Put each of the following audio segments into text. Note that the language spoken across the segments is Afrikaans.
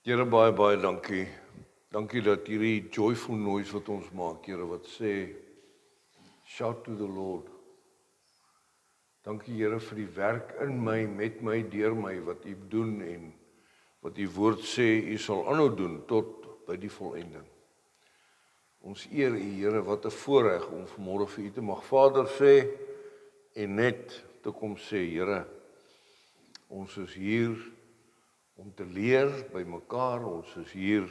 Here, baie, baie dankie. Dankie dat hierdie joyful noise wat ons maak, Here, wat sê, shout to the Lord. Dankie, Here, vir die werk in my, met my, deur my, wat U doen en wat U woord sê, U sal aanhou doen tot by die volending. Ons eer U, Here, wat 'n voorreg om vanmôre vir U te mag Vader sê en net te kom sê, Here, ons is hier om te leer by mekaar, ons is hier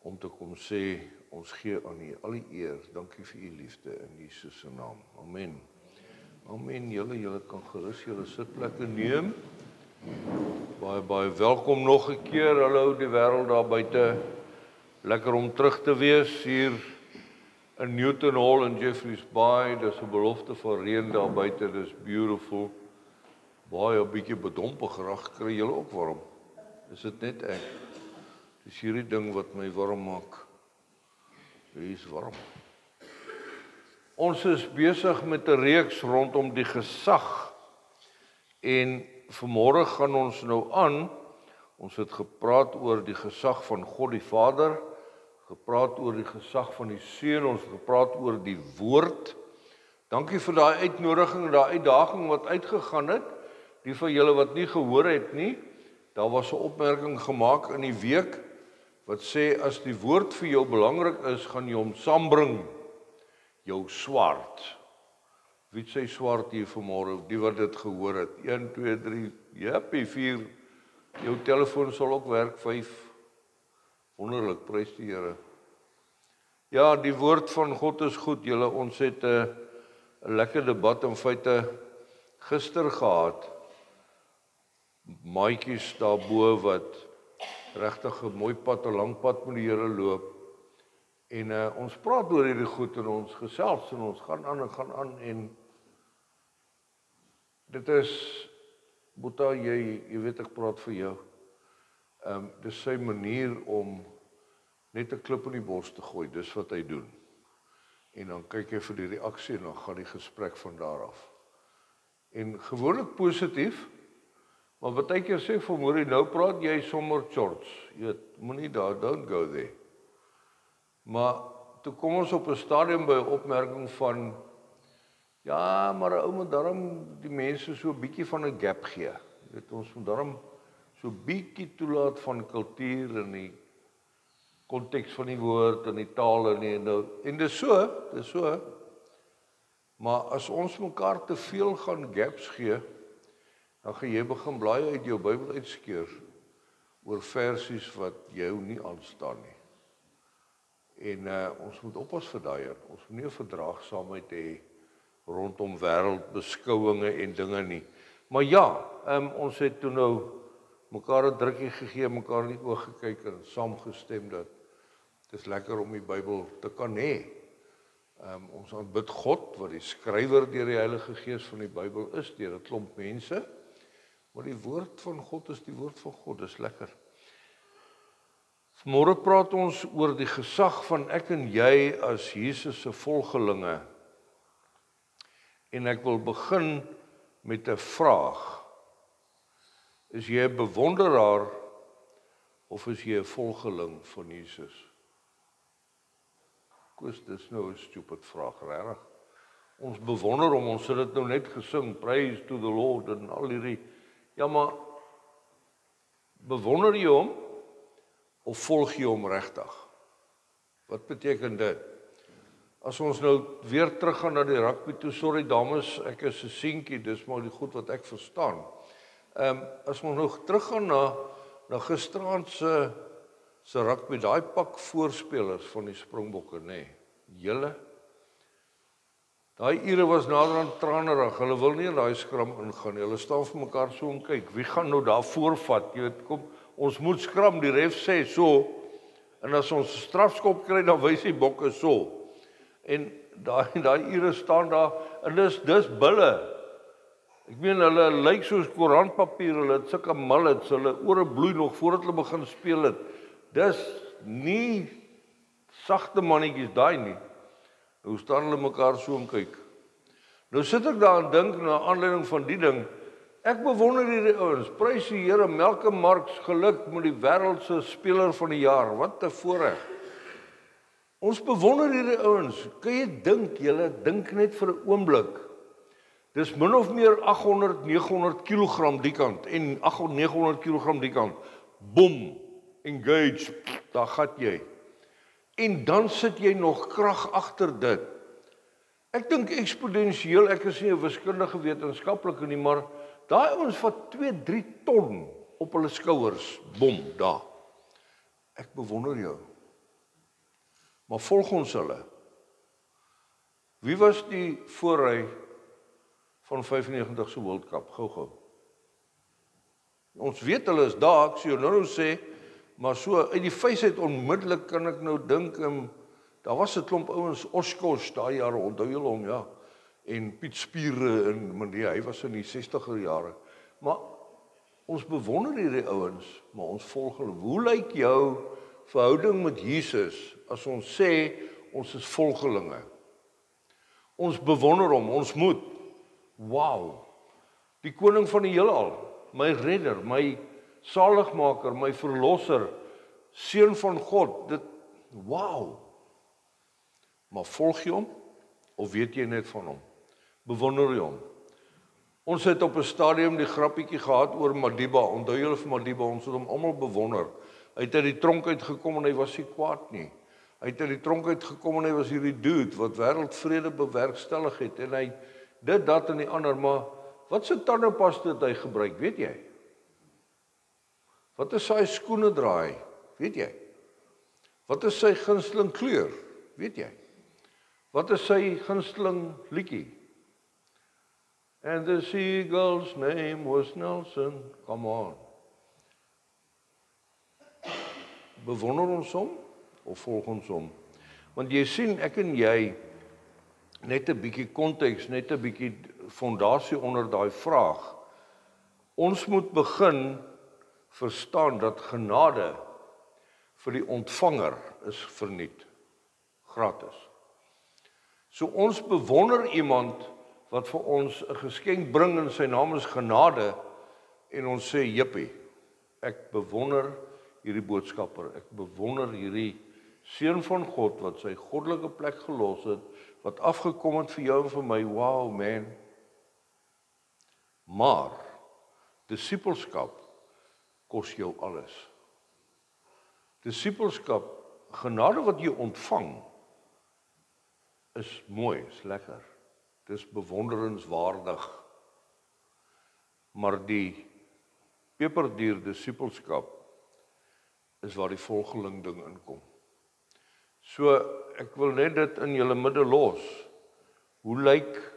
om te kom sê, ons gee aan U al die eer. Dankie vir U liefde in Jesus se naam. Amen. Amen. Julle kan gerus julle sitplekke neem. Baie, baie welkom nog 'n keer. Hallo die wêreld daar buite. Lekker om terug te wees hier in Newton Hall in Jeffreys Bay. Dis 'n belofte van reën daar buite. Dis beautiful. Baie 'n bietjie bedompig raak, kry julle ook warm. Is dit net ek? Dis hierdie ding wat my warm maak. Wie is warm? Ons is besig met 'n reeks rondom die gesag. En vanmôre gaan ons nou aan. Ons het gepraat oor die gesag van God die Vader, gepraat oor die gesag van die Seun, ons het gepraat oor die Woord. Dankie vir daai uitnodiging, daai uitdaging wat uitgegaan het. Die van julle wat nie gehoor het nie, daar was 'n opmerking gemaak in die week wat sê as die woord vir jou belangrik is, gaan jy hom saambring. Jou swaard. Wie sê swaard hier vanmôre? Die wat dit gehoor het. 1 2 3, jeppie 4. Jou telefoon sal ook werk 5. Wonderlik, prys die Here. Ja, die woord van God is goed. Julle, ons het 'n lekker debat in feite gister gehad. Maatjies daarbo wat regtig 'n mooi pad, 'n lang pad met die Here loop. En ons praat oor hierdie goed en ons gesels en ons gaan aan en dit is Boeta, jy weet ek praat vir jou. Dis sy manier om net 'n klip in die bos te gooi, dis wat hy doen. En dan kyk hy vir die reaksie en dan gaan die gesprek van daar af. En gewoonlik positief. Maar baie keer sê vir môre nou praat jy sommer shorts. Jy weet, moenie daar, don't go there. Maar toe kom ons op 'n stadium by 'n opmerking van ja, maar 'n ou moet darm die mense so 'n bietjie van 'n gap gee. Jy weet, ons moet darm so 'n bietjie toelaat van kultuur en die konteks van die woord en die taal en dis so. Maar as ons mekaar te veel gaan gaps gee, dan gaan jy begin blaai uit jou Bybel uitskeur oor versies wat jou nie aanstaan nie. En ons moet oppas vir daai. Ons moet nie 'n verdraagsaamheid hê rondom wêreldbeskouinge en dinge nie. Maar ja, ons het toe nou mekaar 'n drukkie gegee, mekaar in die oë gekyk en saamgestem dat dit is lekker om die Bybel te kan hê. Ons aanbid God wat die skrywer deur die Heilige Gees van die Bybel is, deur 'n klomp mense. Maar die woord van God is die woord van God, dis lekker. Vanmôre praat ons oor die gesag van ek en jy as Jesus se volgelinge. En ek wil begin met 'n vraag. Is jy 'n bewonderaar of is jy 'n volgeling van Jesus? Koos, dis nou 'n stupid vraag, regtig. Ons bewonder hom, ons het dit nou net gesing, praise to the Lord en al hierdie. Ja, maar bewonder jy hom of volg jy hom regtig? Wat beteken dit? As ons nou weer teruggaan na die rugby toe, sorry dames, ek is 'n seentjie, dis maar die goed wat ek verstaan. As ons nou teruggaan na gisteraand se rugby, daai pak voorspelers van die Springbokke, nê. Julle daai ure was nader aan tranerig. Hulle wil nie in daai skram ingaan nie. Hulle staan vir mekaar so en kyk, wie gaan nou daar voorvat? Jy weet, kom, ons moet skram, die ref sê so. En as ons 'n strafskop kry, dan wys die bokke so. En daai ure staan daar en dis bulle. Ek meen hulle lyk soos koerantpapier, hulle het sulke mullets, hulle ore bloei nog voordat hulle begin speel het. Dis nie sagte mannetjies daai nie. Nou staan hulle mekaar so en kyk. Nou sit ek daar en dink na aanleiding van die ding, Ek bewonder hierdie ouens. Prys die Here, Malcolm Marx geluk met die wêreldse speler van die jaar. Wat 'n voorreg. Ons bewonder hierdie ouens. Kan jy dink, julle dink net vir 'n oomblik. Dis min of meer 800, 900 kg die kant en 800, 900 kg die kant. Boom, engage, daar gat jy. En dan sit jy nog krag agter dit. Ek dink eksponensieel, ek is nie 'n wiskundige wetenskaplike nie, maar daai ouens vat 2-3 ton op hulle skouers, bom, daar. Ek bewonder jou. Maar volg ons hulle. Wie was die voorry van 95 se World Cup? Gou. Ons weet hulle is daar, ek sê jou nou sê, maar so uit die feesheid onmiddellik kan ek nou dink, daar was 'n klomp ouens, Oshkosh, daai jare, onthou julle hom, ja, en Piet Spiere, en meneer, hy was in die 60er jare, maar ons bewonder hierdie ouens, maar ons volg hulle. Hoe lyk jou verhouding met Jesus, as ons sê, ons is volgelinge? Ons bewonder hom, ons moet, wow, die koning van die heelal, my redder, my saligmaker, my verlosser, seun van God, dit, wow. Maar volg jy hom, of weet jy net van hom? Bewonder jy hom? Ons het op 'n stadium die grappietjie gehad oor Madiba, onthou julle vir Madiba, ons het hom almal bewonder. Hy het uit die tronk uitgekom en hy was nie kwaad nie. Hy het uit die tronk uitgekom en hy was hierdie dude wat wêreldvrede bewerkstellig het, en hy dit, dat en die ander, maar wat se tandepasta het hy gebruik, weet jy? Wat is sy skoene draai, weet jy? Wat is sy gunsteling kleur, weet jy? Wat is sy gunsteling liedjie? And the seagull's name was Nelson, come on. Bewonder ons hom, of volg ons hom? Want jy sien, ek en jy, net 'n bietjie konteks, net 'n bietjie fondasie onder daai vraag. Ons moet begin verstaan dat genade vir die ontvanger is verniet, gratis. So ons bewonder iemand wat vir ons 'n geskenk bring en sy naam is genade, en ons sê, jippie, ek bewonder hierdie boodskapper, ek bewonder hierdie seun van God wat sy goddelike plek gelos het, wat afgekom het vir jou en vir my, wow man. Maar disippelskap kos jou alles. Disippelskap, genade wat jy ontvang, is mooi, is lekker. Dis bewonderenswaardig. Maar die peperduur disippelskap is waar die volgeling ding inkom. So, ek wil net dit in julle midde los. Hoe lyk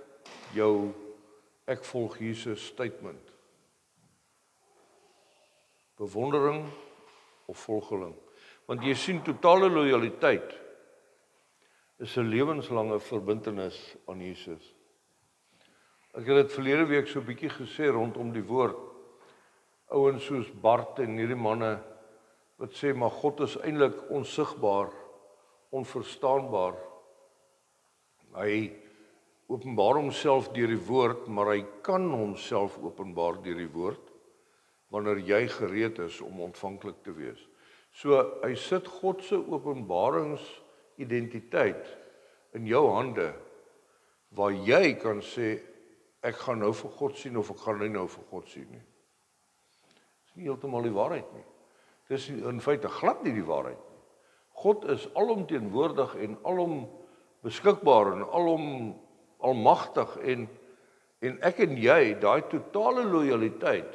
jou ek volg Jesus statement? Bewondering of volgeling? Want jy sien, totale lojaliteit is 'n lewenslange verbintenis aan Jesus. Ek het dit verlede week so 'n bietjie gesê rondom die woord. Ouens soos Bart en hierdie manne wat sê, maar God is eintlik onsigbaar, onverstaanbaar. Hy openbaar homself deur die woord, maar hy kan homself openbaar deur die woord, wanneer jy gereed is om ontvanklik te wees. So, hy sit God se openbaringsidentiteit in jou hande, waar jy kan sê, ek gaan nou vir God sien, of ek gaan nie nou vir God sien nie. Dit is nie heeltemal die waarheid nie. Dit is in feite glad nie die waarheid nie. God is alomteenwoordig en alom beskikbaar en almagtig, en ek en jy, daai totale lojaliteit,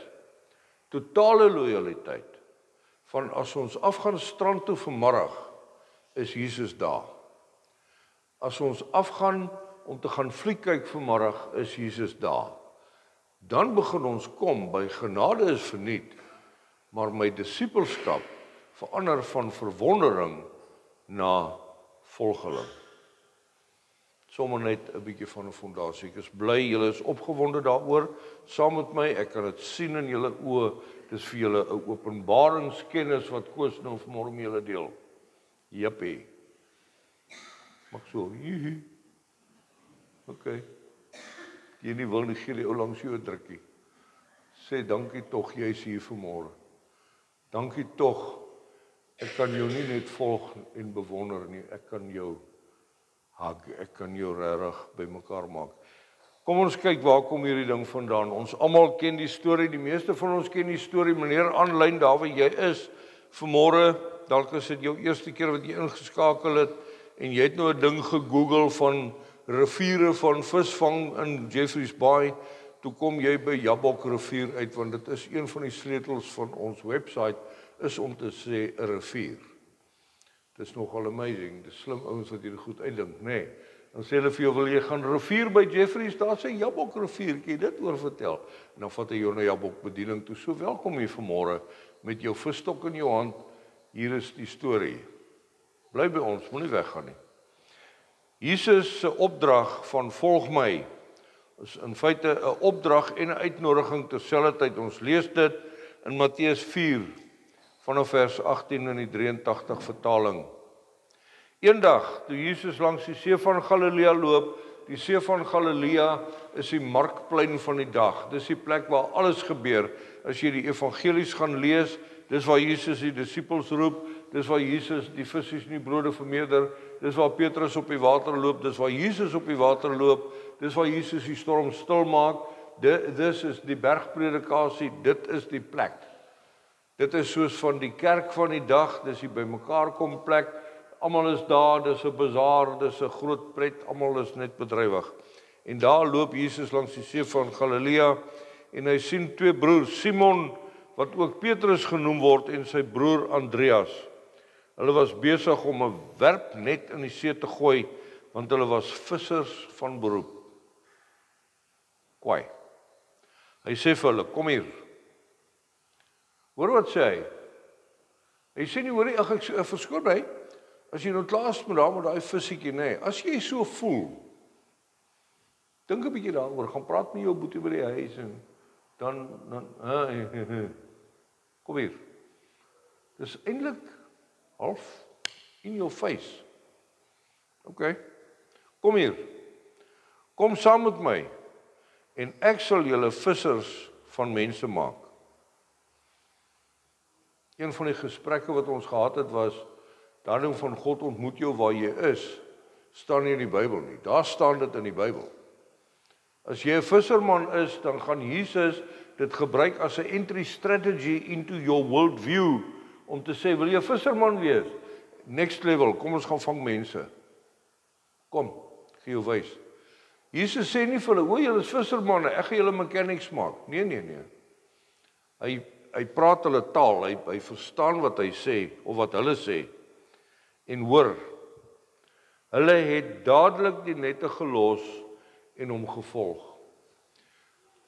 van as ons afgaan strand toe vanmiddag, is Jesus daar. As ons afgaan om te gaan fliek kyk vanmiddag, is Jesus daar. Dan begin ons kom by genade is verniet, maar my disippelskap verander van verwondering na volgeling. Sommige net 'n bietjie van 'n fondasie. Ek is bly julle is opgewonde daaroor, saam met my. Ek kan dit sien in julle oë. Dis vir julle 'n openbaringskennis wat Koos nou vanmôre met julle deel. Jippie. Maak so. Hihi. Okay. Jy nie wil nie, gee die ou langs jou 'n drukkie. sê dankie tog, jy is hier vanmôre. Dankie tog, ek kan jou nie net volg en bewonder nie, ek kan jou hug, ek kan jou regtig bymekaar maak. Kom ons kyk waar kom hierdie ding vandaan. Ons almal ken die storie, die meeste van ons ken die storie. Meneer aanlyn, daar waar jy is, vanmôre, dalk is dit jou eerste keer wat jy ingeskakel het, en jy het nou 'n ding gegoogel van riviere van visvang in Jeffreys Bay, toe kom jy by Jabbok rivier uit, want dit is een van die sleutels van ons website, is om te sê 'n rivier. Dit is nogal amazing, dis slim ouens wat hier goed uitdink, nê. Dan sê hulle vir jou, wil jy gaan rivier by Jeffreys, daar sê Jabbok rivier, kan jy dit oor vertel? En dan vat hy jou na Jabbok bediening toe. So welkom hier vanmôre met jou visstok in jou hand. Hier is die storie. Bly by ons, moenie weggaan nie. Jesus se opdrag van volg my is in feite 'n opdrag en 'n uitnodiging terselfdertyd. Ons lees dit in Matteus 4 vanaf vers 18 in die 83 vertaling. Eendag, toe Jesus langs die see van Galilea loop, die see van Galilea is die markplein van die dag. Dis die plek waar alles gebeur. As jy die evangelies gaan lees, dis waar Jesus die disippels roep, dis waar Jesus die visse en die brode vermeerder, dis waar Petrus op die water loop, dis waar Jesus op die water loop, dis waar Jesus die storm stil maak. Dis is die bergpredikasie, dit is die plek. Dit is soos van die kerk van die dag, dis die bymekaar kom plek. Almal is daar, dis 'n bazaar, dis 'n groot pret, almal is net bedrywig. En daar loop Jesus langs die see van Galilea en hy sien twee broers, Simon wat ook Petrus genoem word en sy broer Andreas. Hulle was besig om 'n werpnet in die see te gooi, want hulle was vissers van beroep. Kwaai. Hy sê vir hulle, kom hier. Hoor wat sê hy? Hy sê nie, hoor jy, ek verskoon my, as jy nou klaar is met daai vissetjie, nee, as jy so voel, dink 'n bietjie daaroor, gaan praat met jou boetie by die huis en dan kom hier. Dis eintlik half in your face. Okay. Kom hier. Kom saam met my en ek sal julle vissers van mense maak. Een van die gesprekke wat ons gehad het was, daarom van God ontmoet jou waar jy is, staan nie in die Bybel nie. Daar staan dit in die Bybel. As jy 'n visserman is, dan gaan Jesus dit gebruik as 'n entry strategy into your world view, om te sê, wil jy 'n visserman wees? Next level, kom ons gaan vang mense. Kom, ek gaan jou wys. Jesus sê nie vir hulle, o, julle is vissermanne, ek gaan julle mechanics maak. Nee. Hy praat hulle taal, hy verstaan wat hy sê, of wat hulle sê. En hoor, hulle het dadelik die nette gelos en hom gevolg.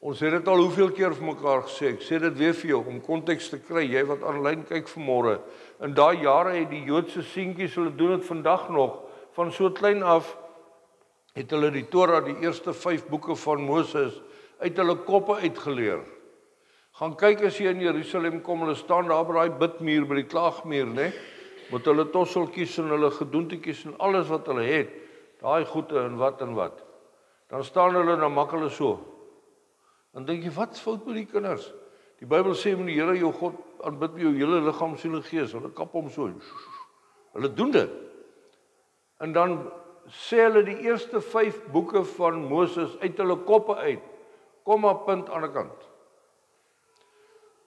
Ons het dit al hoeveel keer vir mekaar gesê, ek sê dit weer vir jou, om konteks te kry, jy wat aanlyn kyk vanmôre. In daai jare het die Joodse seentjies, hulle doen dit vandag nog, van so klein af, het hulle die Torah, die eerste 5 boeke van Moses, uit hulle koppe uitgeleer. Gaan kyk as jy in Jerusalem kom, hulle staan daar by daai bidmuur, by die klaagmuur, né? Met hulle tosseltjies en hulle gedoentetjies en alles wat hulle het, daai goede en wat. Dan staan hulle en dan maak hulle so. Dan dink jy, wat is fout met die kinders? Die Bybel sê, moet die Here jou God aanbid met jou hele liggaam, siel en gees. Hulle kap hom so. Hulle doen dit. En dan sê hulle die eerste 5 boeke van Moses uit hulle koppe uit. Kom maar punt aan die kant.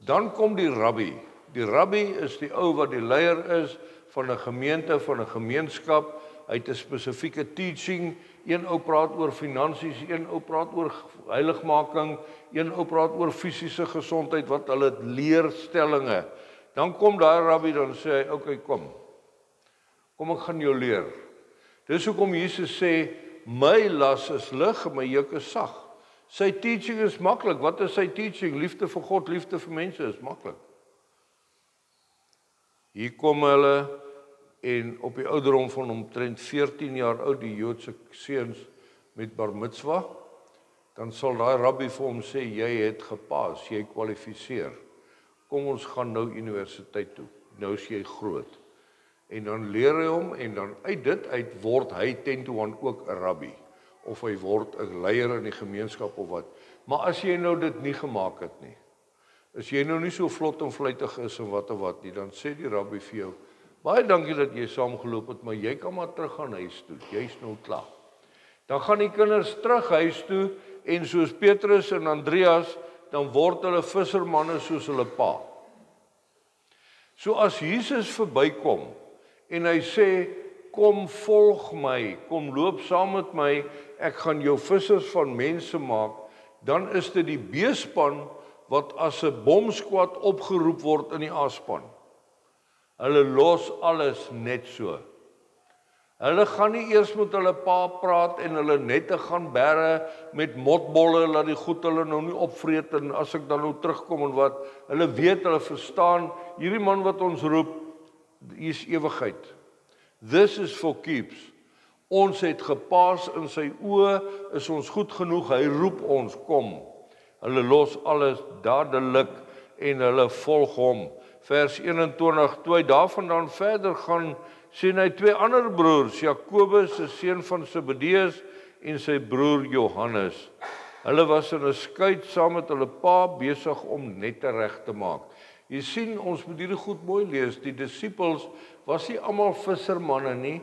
Dan kom die rabbi. Die rabbi is die ou wat die leier is van 'n gemeente, van 'n gemeenskap. Hy het 'n spesifieke teaching. Een ou praat oor finansies, een ou praat oor heiligmaking, een ou praat oor fisiese gesondheid, wat hulle leerstellinge. Dan kom daai rabbi, dan sê hy, okay, kom ek gaan jou leer. Dis hoekom Jesus sê, my las is lig en my juk is sag. Sy teaching is maklik. Wat is sy teaching? Liefde vir God, liefde vir mense is maklik. Hier kom hulle en op die ouderdom van omtrent 14 jaar oud, die Joodse seuns met bar mitzwa, dan sal daai rabbi vir hom sê, jy het gepas, jy kwalifiseer. Kom ons gaan nou universiteit toe. Nou is jy groot. En dan leer hy hom en dan uit dit uit word hy 10 to 1 ook 'n rabbi. Of hy word 'n leier in die gemeenskap of wat. Maar as jy nou dit nie gemaak het nie, As jy nou nie so vlot en vlytig is en wat nie, dan sê die rabbi vir jou, baie dankie dat jy saamgeloop het, maar jy kan maar terug gaan huis toe, jy's nou klaar. Dan gaan die kinders terug huis toe, en soos Petrus en Andreas, dan word hulle vissermanne soos hulle pa. So as Jesus verbykom, en hy sê, kom volg my, kom loop saam met my, ek gaan jou vissers van mense maak, dan is dit die B-span wat as 'n bomskwad opgeroep word in die A-span. Hulle los alles net so. Hulle gaan nie eers met hulle pa praat en hulle nette gaan bære met motbolle, laat die goed hulle nou nie opvreet en as ek dan nou terugkom en wat, hulle weet, hulle verstaan, hierdie man wat ons roep, hier is ewigheid. This is for keeps. Ons het gepaas in sy oë, is ons goed genoeg, hy roep ons, kom. Hulle los alles dadelik en hulle volg hom. Vers 21, toe hy daarvandaan verder gaan, sien hy twee ander broers, Jakobus, die seun van Zebedeus, en sy broer Johannes. Hulle was in 'n skuit saam met hulle pa besig om nette reg te maak. Jy sien, ons moet hierdie goed mooi lees. Die disippels was nie almal vissermanne nie.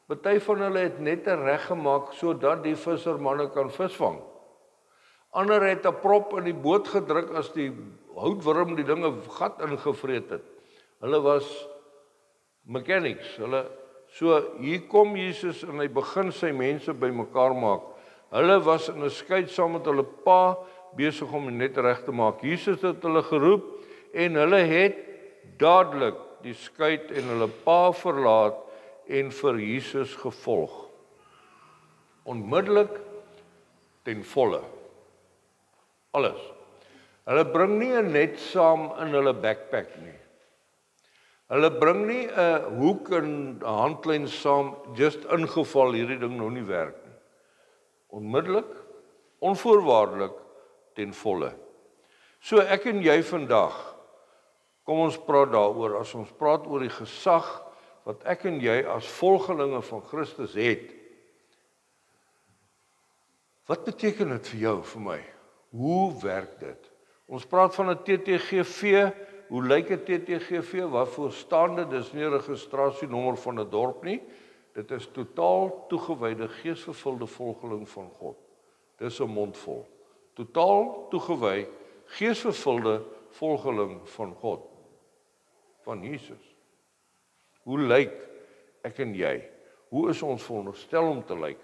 Party van hulle het nette reg gemaak sodat die vissermanne kan visvang. Ander het 'n prop in die boot gedruk as die houtwurm die dinge gat ingevreet het. Hulle was mechanics. So hier kom Jesus en hy begin sy mense bymekaar maak. Hulle was in 'n skuit saam met hulle pa besig om net reg te maak. Jesus het hulle geroep en hulle het dadelik die skuit en hulle pa verlaat en vir Jesus gevolg. Onmiddellik ten volle. Alles. Hulle bring nie 'n net saam in hulle backpack nie. Hulle bring nie 'n hoek en 'n handlyn saam, just ingeval hierdie ding nou nie werk nie. Onmiddellik, onvoorwaardelik, ten volle. So ek en jy vandag, kom ons praat daaroor, as ons praat oor die gesag wat ek en jy as volgelinge van Christus het. Wat beteken dit vir jou, vir my? Hoe werk dit? Ons praat van 'n TTGV. Hoe lyk 'n TTGV? Waarvoor staan dit? Dis nie 'n registrasienommer van 'n dorp nie. Dit is totaal toegewyde, geesvervulde volgeling van God. Dis 'n mondvol. Totaal toegewy, geesvervulde volgeling van God. Van Jesus. Hoe lyk ek en jy? Hoe is ons veronderstel om te lyk?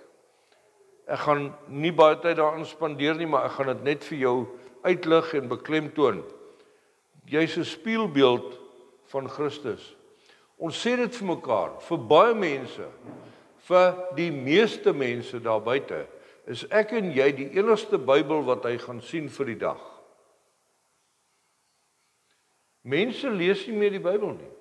Ek gaan nie baie tyd daarin spandeer nie, maar ek gaan dit net vir jou uitlig en beklemtoon. Jy's 'n spieelbeeld van Christus. Ons sê dit vir mekaar, vir baie mense, vir die meeste mense daar buite, is ek en jy die enigste Bybel wat hy gaan sien vir die dag. Mense lees nie meer die Bybel nie.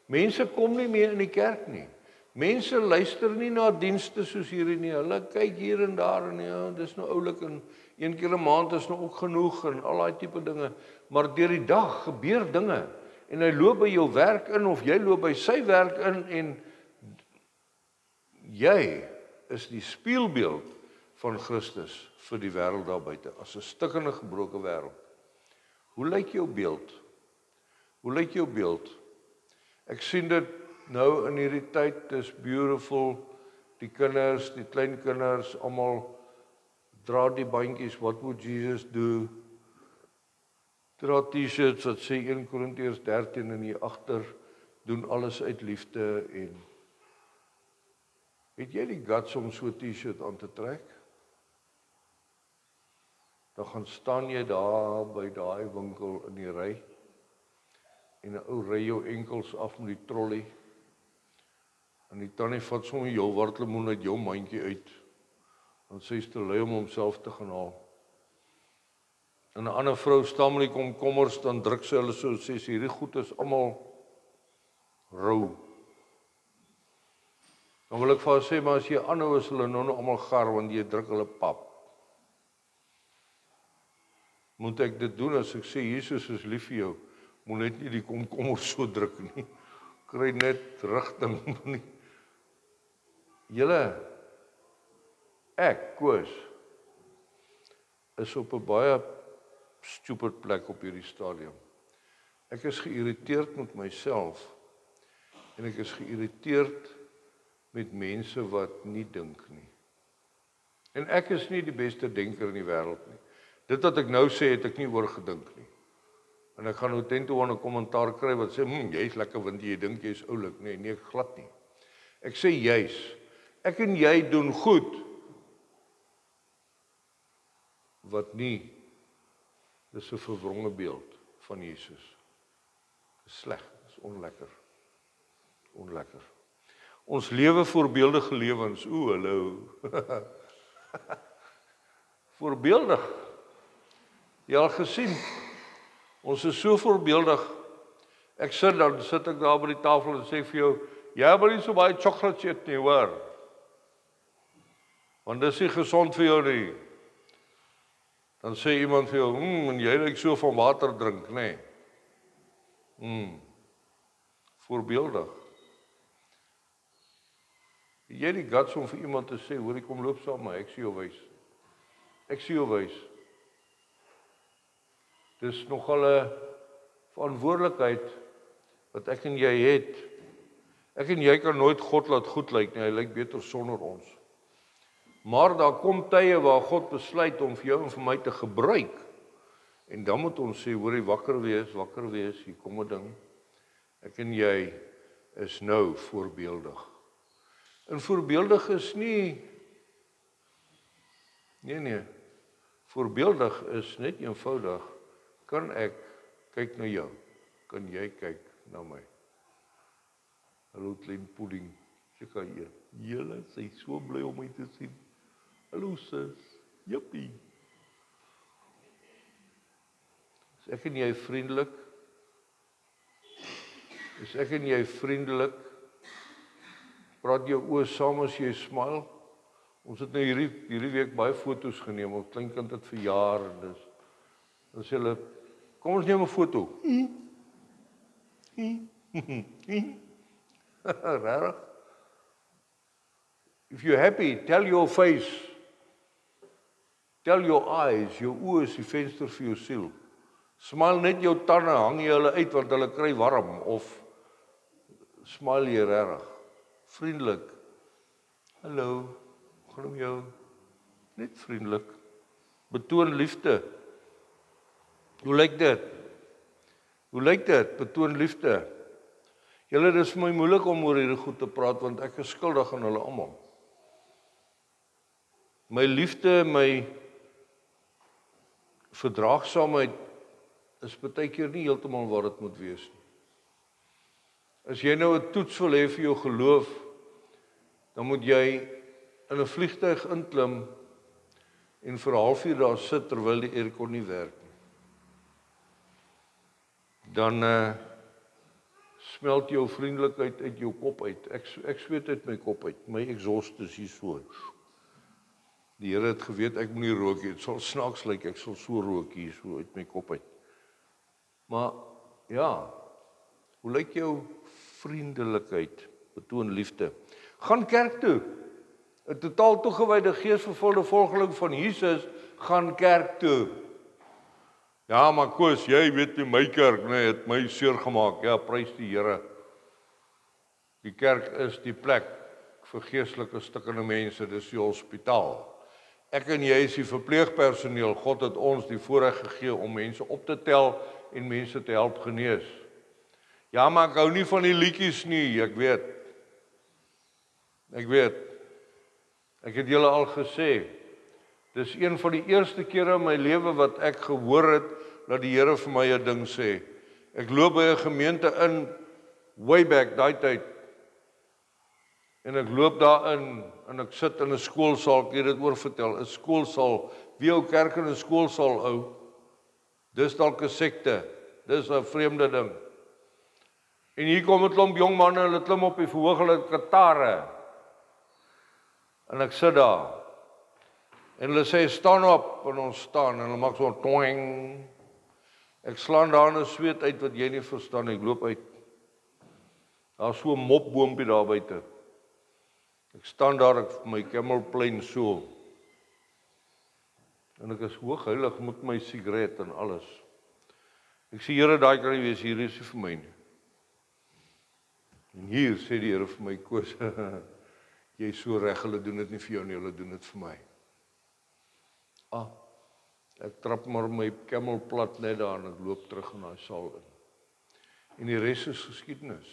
Mense kom nie meer in die kerk nie. Mense luister nie na dienste soos hierdie nie. Hulle kyk hier en daar en ja, dis nou oulik en een keer 'n maand is nou ook genoeg en al daai tipe dinge. Maar deur die dag gebeur dinge en hy loop by jou werk in of jy loop by sy werk in en jy is die spieelbeeld van Christus vir die wêreld daar buite as 'n stikkende gebroke wêreld. Hoe lyk jou beeld? Hoe lyk jou beeld? Ek sien dit nou in hierdie tyd, dis beautiful, die kinders, die kleinkinders, almal dra die bandjies, what would Jesus do? Dra t-shirts wat sê 1 Korintiërs 13 en hier agter, doen alles uit liefde en het jy die guts om so 'n t-shirt aan te trek? Dan gaan staan jy daar by daai winkel in die ry en 'n ou ry jou enkels af met die trolley. En die tannie vat sommer jou wartlemoen uit jou mandjie uit. En sy is te lui om homself te gaan haal. En 'n ander vrou staan met die komkommers, dan druk sy hulle so, sê sy, hierdie goed is almal rou. Dan wil ek vir haar sê, maar as jy aanhou is hulle nou almal gar, want jy druk hulle pap. Moet ek dit doen as ek sê, Jesus is lief vir jou, moet net nie die komkommers so druk nie. Kry net rigting nie. Julle, ek, Koos, is op 'n baie stupid plek op hierdie stadium. Ek is geïrriteerd met myself en ek is geïrriteerd met mense wat nie dink nie. En ek is nie die beste denker in die wêreld nie. Dit wat ek nou sê, het ek nie oorgedink nie. En ek gaan nou tento aan 'n kommentaar kry wat sê, jy's lekker want jy dink jy's oulik. Nee, ek glad nie. Ek sê juis, ek en jy doen goed wat nie, dis 'n verwronge beeld van Jesus. Dis sleg, dis onlekker. Onlekker. Ons lewe voorbeeldige lewens. Hallo. Voorbeeldig. Jy al gesien. Ons is so voorbeeldig. Ek sit ek daar by die tafel en sê vir jou, jy moet nie so baie chocolates eet nie, hoor. Want dis nie gesond vir jou nie. Dan sê iemand vir jou, en jy lyk so van water drink, nê. Voorbeeldig. Jy die guts om vir iemand te sê, hoor, ek kom loop saam, maar ek sien jou wys. Ek sien jou wys. Dis nogal 'n verantwoordelikheid wat ek en jy het. Ek en jy kan nooit God laat goed lyk nie, hy lyk beter sonder ons. Maar daar kom tye waar God besluit om vir jou en vir my te gebruik. En dan moet ons sê, hoor, wakker wees, hier kom 'n ding. Ek en jy is nou voorbeeldig. En voorbeeldig is nie, nee, voorbeeldig is net eenvoudig, kan ek kyk na jou, kan jy kyk na my. Hallo klein pudding, sy kan hier, julle, sy is so bly om my te sien. Hallo sis, jippie. Is ek en jy vriendelik? Is ek en jy vriendelik? Praat jou oë saam as jy smile. Ons het nou hierdie week baie foto's geneem. Ons kleinkind het verjaar en dan sê hulle, kom ons neem 'n foto. Rarig. If you're happy, tell your face. Tell your eyes, jou oë is die venster vir jou siel. Smile net jou tande, hang jy hulle uit want hulle kry warm of smile jy rarig. Vriendelik. Hallo, gaan om jou. Net vriendelik. Betoon liefde. Hoe lyk dit? Hoe lyk dit? Betoon liefde. Julle, dis vir my moeilik om oor hierdie goed te praat want ek is skuldig aan hulle almal. My liefde, my verdraagsaamheid is baie keer nie heeltemal wat dit moet wees nie. As jy nou 'n toets wil hê vir jou geloof, dan moet jy in 'n vliegtuig inklim en vir 'n halfuur daar sit terwyl die aircon nie werk nie. Dan smelt jou vriendelikheid uit jou kop uit. Ek sweet uit my kop uit. My exhaust is hier so. Die Here het geweet ek moet nie rook nie. Dit sal snaaks lyk, ek sal so rook hier so uit my kop uit. Maar ja, hoe lyk jou vriendelikheid? Betoon liefde. Gaan kerk toe. 'n totaal toegewyde geesvervulde volgeling van Jesus gaan kerk toe. Ja, maar Koos, jy weet nie, my kerk, nee, het my seer gemaak. Ja, prys die Here. Die kerk is die plek vir geestelike stikkende mense, dis die hospitaal. Ek en jy is die verpleegpersoneel. God het ons die voorreg gegee om mense op te tel en mense te help genees. Ja, maar ek hou nie van die liedjies nie, ek weet. Ek het julle al gesê, dis een van die eerste kere in my lewe wat ek gehoor het, dat die Here vir my 'n ding sê. Ek loop by 'n gemeente in, way back, daai tyd, en ek loop daarin, en ek sit in 'n skoolsaal, ek het dit oorvertel, 'n skoolsaal, wie ou kerk in 'n skoolsaal ou, dis dalk 'n sekte, dis 'n vreemde ding. En hier kom 'n klomp jong manne, hulle klim op die verhoog, hulle katare, en ek sit daar, en hulle sê, staan op, en ons staan, en hulle maak so toing. Ek slaan daar in 'n sweet uit wat jy nie verstaan, ek loop uit. Daar is so 'n mopboompie daar buite. Ek staan daar, ek my Camel Plain so. En ek is hoogheilig met my sigaret en alles. Ek sê, Here, daai kan nie wees, hier is nie vir my nie. En hier sê die Here vir my, Koos, jy is so reg, hulle doen dit nie vir jou nie, hulle doen dit vir my. Ek trap maar my camel plat net daar en ek loop terug in daai saal in. En die res is geskiedenis.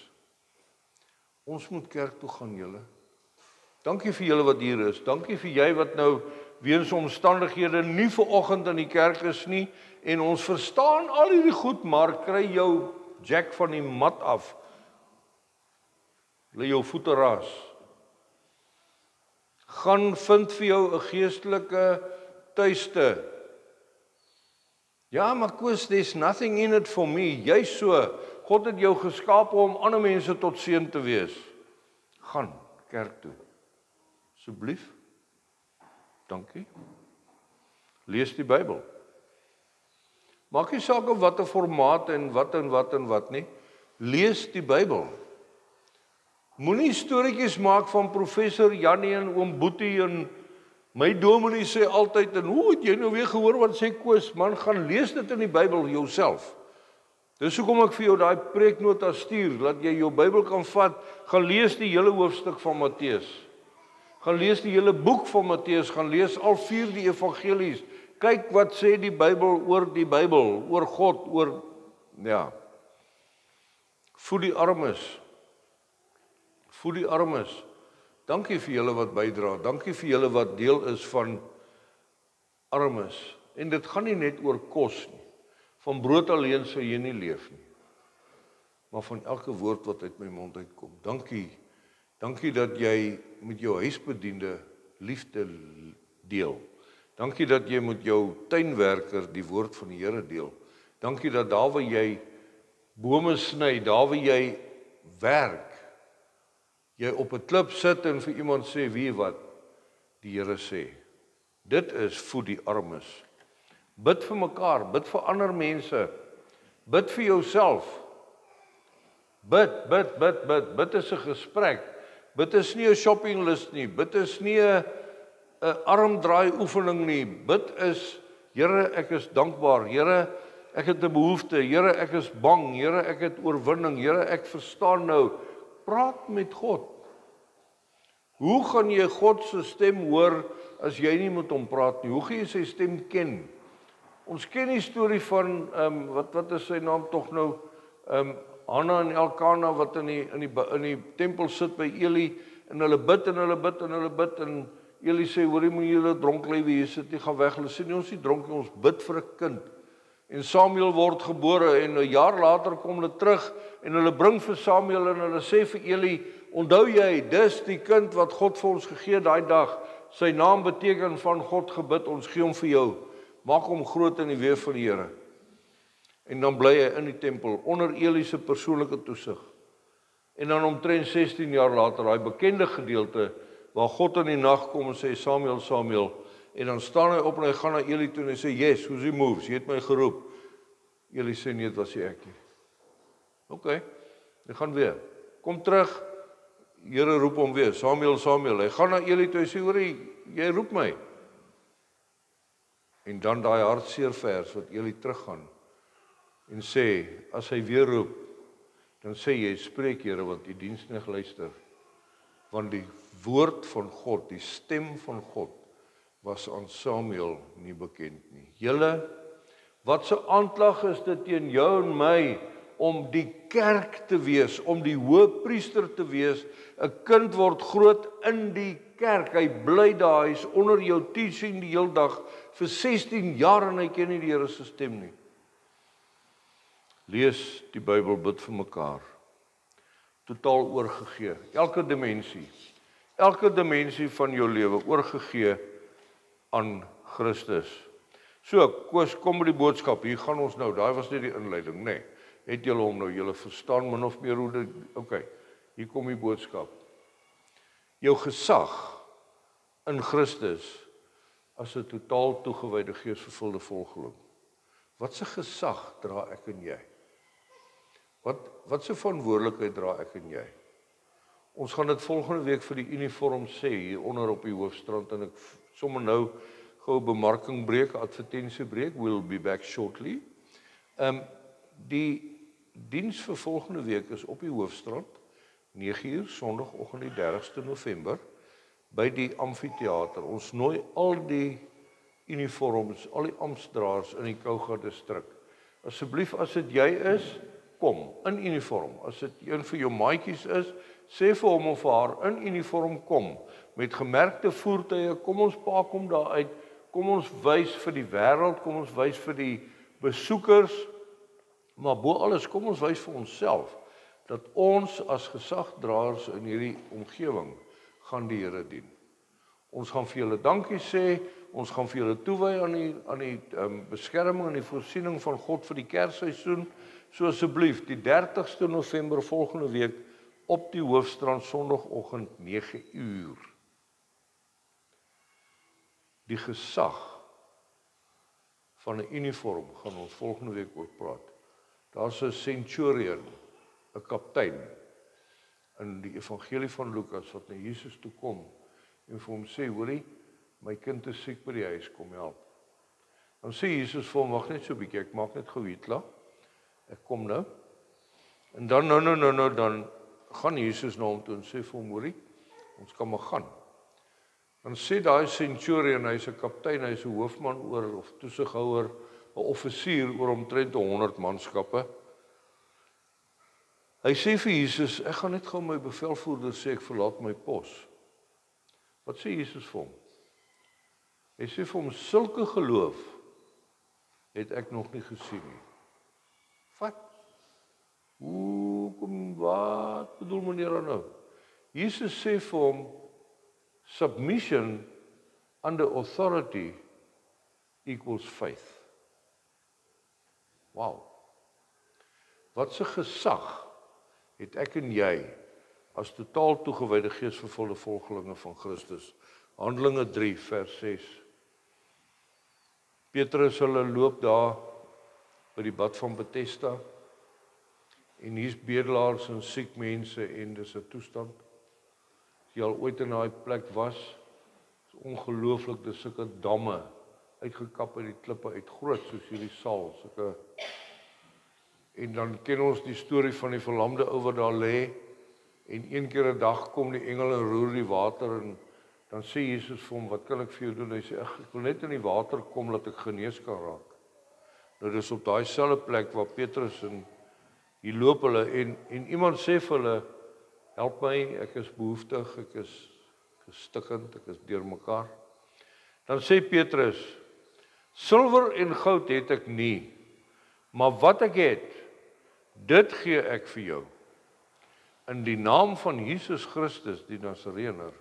Ons moet kerk toe gaan, julle. Dankie vir julle wat hier is. Dankie vir jy wat nou weens omstandighede nie vanoggend in die kerk is nie. En ons verstaan al hierdie goed, maar kry jou jack van die mat af. Lê jou voete ras. Gaan vind vir jou 'n geestelike tuiste. Ja, maar Koos, there's nothing in it for me. Jy so, God het jou geskaap om ander mense tot seën te wees. Gaan kerk toe. Asseblief. Dankie. Lees die Bybel. Maak nie saak of watter formaat en wat nie. Lees die Bybel. Moenie storieetjies maak van professor Jannie en oom Boetie en my dominee sê altyd en hoe het jy nou weer gehoor wat sê Koos? Man, gaan lees dit in die Bybel jouself. Dis hoekom ek vir jou daai preeknota stuur, dat jy jou Bybel kan vat, gaan lees die hele hoofstuk van Matteus. Gaan lees die hele boek van Matteus, gaan lees al 4 die evangelies. Kyk wat sê die Bybel, oor God, voed die armes. Voed die armes. Dankie vir julle wat bydra. Dankie vir julle wat deel is van armes. En dit gaan nie net oor kos nie. Van brood alleen sou jy nie leef nie. Maar van elke woord wat uit my mond uitkom. Dankie dat jy met jou huisbediende liefde deel. Dankie dat jy met jou tuinwerker die woord van die Here deel. Dankie dat daar waar jy bome sny, daar waar jy werk, jy op 'n klip sit en vir iemand sê, wie wat die Here sê. Dit is voed die armes. Bid vir mekaar, bid vir ander mense. Bid vir jouself. Bid is 'n gesprek. Bid is nie 'n shopping list nie. Bid is nie 'n armdraai oefening nie. Bid is, Here, ek is dankbaar. Here, ek het 'n behoefte. Here, ek is bang. Here, ek het oorwinning. Here, ek verstaan nou. Praat met God. Hoe gaan jy God se stem hoor as jy nie met hom praat nie? Hoe gaan jy sy stem ken? Ons ken die storie van wat is sy naam tog nou? Hanna en Elkana wat in die tempel sit by Eli en hulle bid en Eli sê, hoorie, moet julle dronk lê, hier sit nie, gaan weg. Hulle sê nie, ons is nie dronk nie, ons bid vir 'n kind. En Samuel word gebore en 'n jaar later kom hulle terug en hulle bring vir Samuel en hulle sê vir Eli, onthou jy, dis die kind wat God vir ons gegee daai dag. Sy naam beteken van God gebid, ons gee hom vir jou. Maak hom groot in die weë van die Here. En dan bly hy in die tempel onder Eli se persoonlike toesig. En dan omtrent 16 jaar later, daai bekende gedeelte waar God in die nag kom en sê Samuel, Samuel, en dan staan hy op en hy gaan na Eli toe en hy sê, yes, who's he moves? Jy het my geroep. Eli sê nee, dit was nie ek nie. OK, hy gaan weer. Kom terug. Here roep hom weer. Samuel, Samuel. Hy gaan na Eli toe en sê, hoor jy roep my. En dan daai hartseer vers wat Eli teruggaan en sê, as hy weer roep, dan sê jy, spreek Here, want die diensneg luister. Want die woord van God, die stem van God, was aan Samuel nie bekend nie. Julle, wat se aanklag is dit teen jou en my, om die kerk te wees, om die hoëpriester te wees? 'n kind word groot in die kerk, hy bly daar, hy's onder jou teaching die hele dag, vir 16 jaar en hy ken nie die Here se stem nie. Lees die Bybel, bid vir mekaar. Totaal oorgegee. Elke dimensie van jou lewe oorgegee aan Christus. So, Koos, kom met die boodskap. Hier gaan ons nou. Daai was net die inleiding, nee. Het julle hom nou, julle verstaan min of meer hoe dit, OK. Hier kom die boodskap. Jou gesag in Christus as 'n totaal toegewyde geesvervulde volgeling. Wat se gesag dra ek en jy? Wat se verantwoordelikheid dra ek en jy? Ons gaan dit volgende week vir die uniform sê hier onder op die Hoofstrand en ek sommer nou gou 'n bemarkingbreek, advertensiebreek. We'll be back shortly. Die diens vir volgende week is op die Hoofstrand, 9uur, Sondagoggend die 30ste November, by die amfitheater. Ons nooi al die uniforms, al die amptdraers in die Kouga distrik. Asseblief, as dit jy is, kom, in uniform. As dit een van jou maatjies is, sê vir hom of vir haar, in uniform kom, met gemerkte voertuie, kom ons pak hom daar uit, kom ons wys vir die wêreld, kom ons wys vir die besoekers, maar bo alles, kom ons wys vir onsself, dat ons as gesagdraers in hierdie omgewing gaan die Here dien. Ons gaan vir julle dankie sê, ons gaan vir julle toewy aan die beskerming en die voorsiening van God vir die Kersseisoen. So asseblief, die 30ste November volgende week op die Hoofstrand, Sondagoggend 9uur. Die gesag van 'n uniform gaan ons volgende week oor praat. Daar's 'n centurion, 'n kaptein in die evangelie van Lukas wat na Jesus toe kom en vir hom sê, hoorie, my kind is siek by die huis, kom help. Dan sê Jesus vir hom, wag net so 'n bietjie, ek maak net gou hier klaar. Ek kom nou. En dan dan gaan Jesus na hom toe en sê vir hom, hoorie, ons kan maar gaan. Dan sê daai centurion, hy's 'n kaptein, hy's 'n hoofman oor of toesighouer, 'n offisier oor omtrent 100 manskappe. Hy sê vir Jesus, ek gaan net gou my bevelvoerder sê ek verlaat my pos. Wat sê Jesus vir hom? Hy sê vir hom, sulke geloof het ek nog nie gesien nie. Wat? Wat bedoel meneer nou? Jesus sê vir hom, submission under authority equals faith. Wow. Wat 'n gesag het ek en jy as totaal toegewyde geesvervulde volgelinge van Christus. Handelinge 3 vers 6. Petrus hulle loop daar by die bad van Bethesda en hier's bedelaars en siek mense en dis 'n toestand. As jy al ooit in daai plek was, is ongelooflik, dis sulke damme uitgekap uit die klippe uit, groot soos hierdie saal, sulke. En dan ken ons die storie van die verlamde ou wat daar lê en een keer 'n dag kom die engel en roer die water en dan sê Jesus vir hom, wat kan ek vir jou doen? Hy sê, ek wil net in die water kom dat ek genees kan raak. Nou dis op daai selfde plek waar Petrus en hier loop hulle en iemand sê vir hulle, help my, ek is behoeftig, ek is stikkend, ek is deurmekaar. Dan sê Petrus, silwer en goud het ek nie, maar wat ek het, dit gee ek vir jou. In die naam van Jesus Christus, die Nasareëner,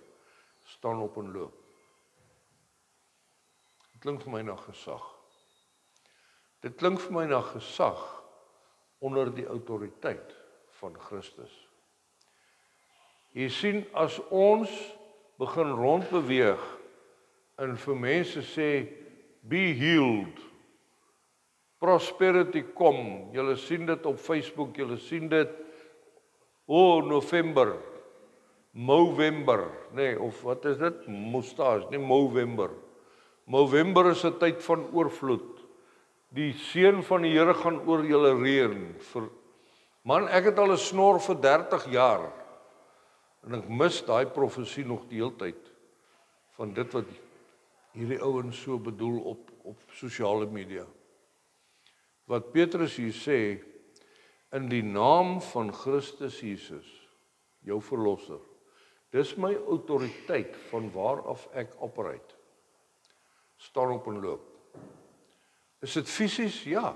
staan op en loop. Dit klink vir my na gesag. Dit klink vir my na gesag onder die autoriteit van Christus. Jy sien, as ons begin rondbeweeg en vir mense sê, be healed, prosperity kom, julle sien dit op Facebook, julle sien dit, November, Movember, nee, of wat is dit? Mustache, nie Movember. Movember is 'n tyd van oorvloed. Die seën van die Here gaan oor julle reën. Man, ek het al 'n snor vir 30 jaar. En ek mis daai profesie nog die hele tyd van dit wat hierdie ouens so bedoel op sosiale media. Wat Petrus hier sê, in die naam van Christus Jesus, jou verlosser, dis my autoriteit van waaraf ek operate. Staan op en loop. Is dit fisies? Ja.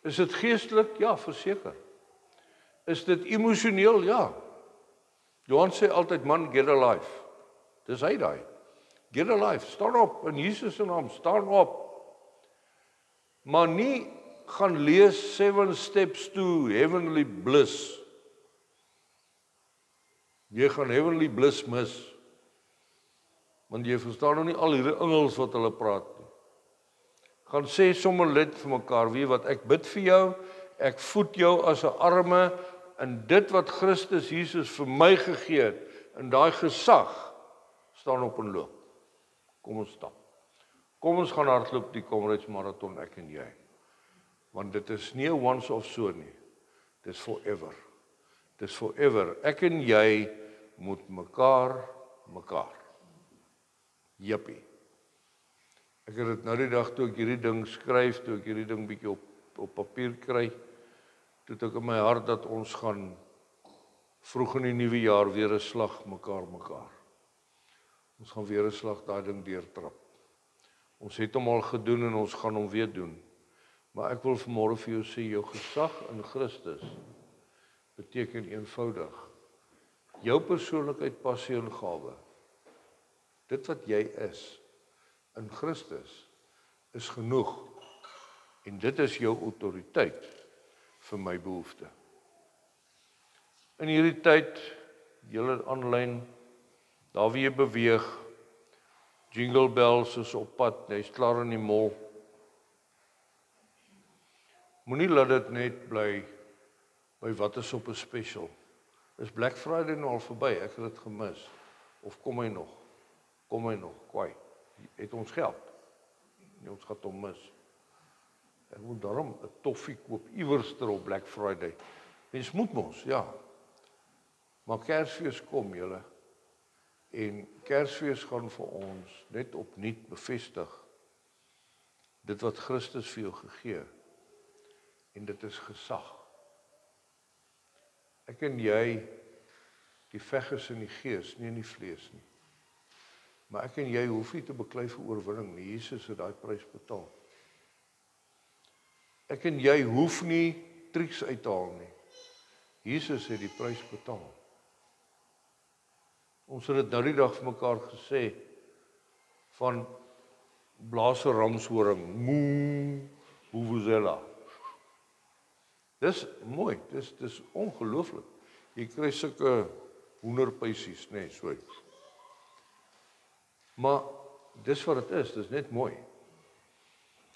Is dit geestelik? Ja, verseker. Is dit emosioneel? Ja. Johan sê altyd, man, get a life. Dis hy daai. Get a life, staan op, in Jesus se naam, staan op. Maar nie gaan lees 7 steps to heavenly bliss. Jy gaan heavenly bliss mis. Want jy verstaan nou nie al hierdie engels wat hulle praat nie. Gaan sê sommer net vir mekaar, weet wat, ek bid vir jou, ek voed jou as 'n arme in dit wat Christus Jesus vir my gegee het, in daai gesag, staan op en loop. Kom ons stap. Kom ons gaan hardloop die Comrades Marathon, ek en jy. Want dit is nie 'n once of so nie. Dit is forever. Dit is forever. Ek en jy moet mekaar. Jippie. Ek het dit nou die dag toe ek hierdie ding skryf, toe ek hierdie ding bietjie op papier kry, toe het ek in my hart dat ons gaan vroeg in die nuwe jaar weer 'n slag mekaar. Ons gaan weer 'n slag daai ding deurtrap. Ons het hom al gedoen en ons gaan hom weer doen. Maar ek wil vanmôre vir jou sê, jou gesag in Christus beteken eenvoudig. Jou persoonlikheid, passie en gawe. Dit wat jy is in Christus is genoeg. En dit is jou autoriteit vir my behoefte. In hierdie tyd, julle aanlyn, daar wie jy beweeg, jingle bells is op pad, jy's klaar in die mall. Moenie laat dit net bly by wat is op 'n special. Is Black Friday nou al verby? Ek het dit gemis. Of kom hy nog? Kwai. Het ons geld? Nee, ons gaan hom mis. Ek moet daarom 'n toffie koop iewers op Black Friday. Mens moet mos, ja. Maar Kersfees kom julle. En Kersfees gaan vir ons net opnuut bevestig dit wat Christus vir jou gegee. En dit is gesag. Ek en jy, die veg is in die gees, nie in die vlees nie. Maar ek en jy hoef nie te beklei vir oorwinning nie. Jesus het daai prys betaal. Ek en jy hoef nie triks uit te haal nie. Jesus het die prys betaal. Ons het dit nou die dag vir mekaar gesê van blaas 'n ramshoring, moe, vuvuzela. Dis mooi, dis ongelooflik. Jy kry sulke hoenderpysies, nê, so. Maar dis wat dit is, dis net mooi.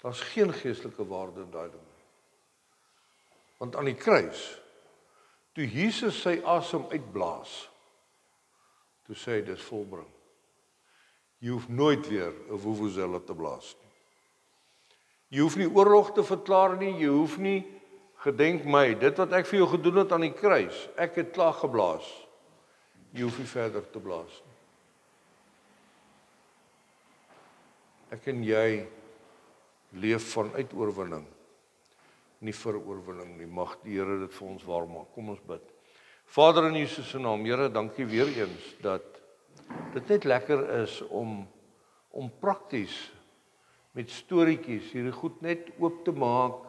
Daar's geen geestelike waarde in daai ding nie. Want aan die kruis, toe Jesus sy asem uitblaas, toe sê hy dis volbring. Jy hoef nooit weer 'n vuvuzela te blaas nie. Jy hoef nie oorlog te verklaar nie, jy hoef nie gedenk my, dit wat ek vir jou gedoen het aan die kruis, ek het klaar geblaas. Jy hoef nie verder te blaas nie. Ek en jy leef vanuit oorwinning, nie vir oorwinning nie. Mag die Here dit vir ons waar maak. Kom ons bid. Vader in Jesus se naam, Here, dankie weer eens dat dit net lekker is om prakties met storieetjies hierdie goed net oop te maak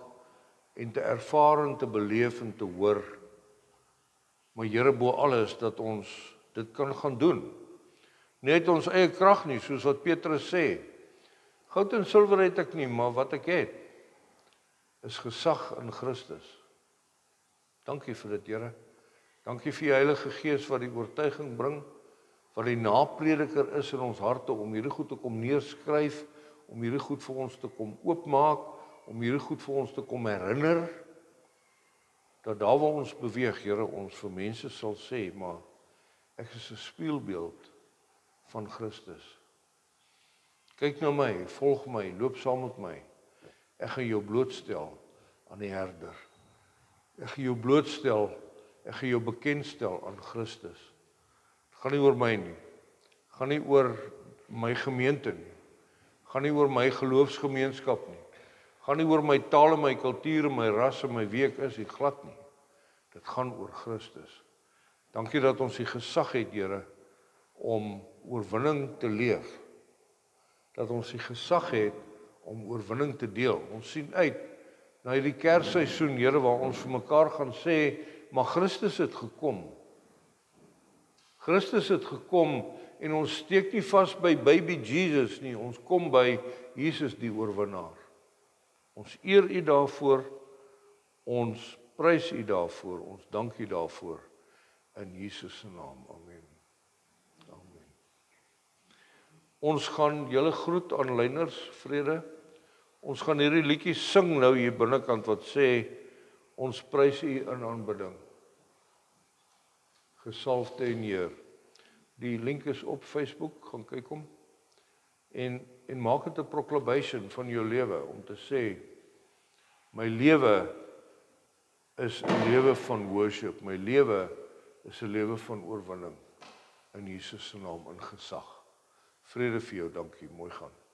en te ervaar en te beleef en te hoor. Maar Here, bo alles dat ons dit kan gaan doen. Net ons eie krag nie, soos wat Petrus sê. Goud en silwer het ek nie, maar wat ek het is gesag in Christus. Dankie vir dit, Here. Dankie vir die Heilige Gees wat die oortuiging bring, wat die naprediker is in ons harte om hierdie goed te kom neerskryf, om hierdie goed vir ons te kom oopmaak, om hierdie goed vir ons te kom herinner, dat daar waar ons beweeg, Here, ons vir mense sal sê, maar ek is 'n spieelbeeld van Christus. Kyk na my, volg my, loop saam met my. Ek gaan jou blootstel aan die herder. Ek gaan jou blootstel, ek gaan jou bekendstel aan Christus. Het gaan nie oor my nie. Het gaan nie oor my gemeente nie. Het gaan nie oor my geloofsgemeenskap nie. Het gaan nie oor my taal en my kultuur en my ras en my wie ek is, dit glad nie. Dit gaan oor Christus. Dankie dat ons die gesag het, Here, om oorwinning te leef. Dat ons die gesag het om oorwinning te deel. Ons sien uit na hierdie Kersseisoen, Here, waar ons vir mekaar gaan sê, maar Christus het gekom. Christus het gekom en ons steek nie vas by baby Jesus nie, ons kom by Jesus die oorwinnaar. Ons eer U daarvoor, ons prys U daarvoor, ons dank U daarvoor, in Jesus se naam, amen. Amen. Ons gaan julle groet aanlyners, vrede. Ons gaan hierdie liedjie sing nou hier binnekant wat sê, ons prys U in aanbidding. Gesalfde en Heer. Die link is op Facebook, gaan kyk hom. En en maak dit 'n proclamation van jou lewe om te sê my lewe is 'n lewe van worship, my lewe is 'n lewe van oorwinning in Jesus se naam in gesag. Vrede vir jou, dankie, mooi gaan.